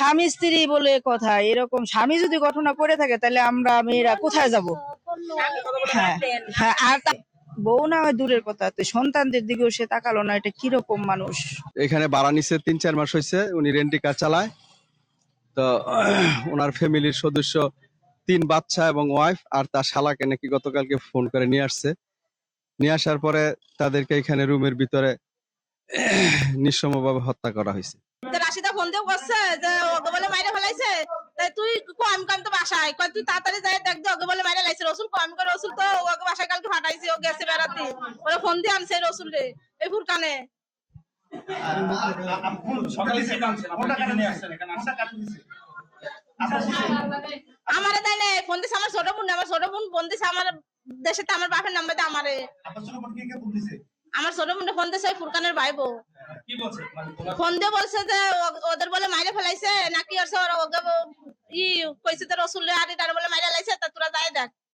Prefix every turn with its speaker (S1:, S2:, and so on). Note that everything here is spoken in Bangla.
S1: স্বামী স্ত্রী বলে কথা, এরকম স্বামী যদি ঘটনা করে থাকে তাহলে আমরা মেয়েরা কোথায় যাব? হ্যাঁ হ্যাঁ, আর বউ না হয় দূরের কথা, তো সন্তানদের দিকেও সে তাকালো না, এটা কিরকম মানুষ?
S2: এখানে ভাড়া নিচ্ছে 3-4 মাস হয়েছে, উনি রেন্টি কার চালায়। তো ওনার ফ্যামিলির সদস্য 3 বাচ্চা এবং ওয়াইফ আর তার শালাকে নাকি গতকালকে ফোন করে নিয়ে আসছে। নিয়ে আসার পরে তাদেরকে এখানে রুমের ভিতরে নিঃসমভাবে হত্যা করা হয়েছে।
S3: রাশিদা ফোন দিয়ে বলছে যে ওকে বলে মাইরে ফেলাইছে, তাই তুই কম তো বাসায় কয়, তুই তাড়াতাড়ি যাই দেখ দে ওকে বলে মাইরে লাইছে। রসুল কম করে, রসুল তো ওকে বাসায় কালকে ফাটাইছে, ও গেছে বেড়াতে, ওরা ফোন দিয়ে আনছে রসুল রে এই ফুরকানে। আমারে দেয় না ফোন দিছে, আমার ছোট বোন ফোন দিছে আমার দেশে, আমার বাপের নাম্বার দিয়ে আমারে। আমার ছোট বোন ফোন দিছে ফুরকানের ভাই বউ, ফোন দিয়ে বলছে যে ওদের বলে মাইরে ফেলাইছে নাকি, ওকে ই কইছে রসুল রে আরে তার বলে মাইরে লাইছে, তা তোরা যাই দেখ।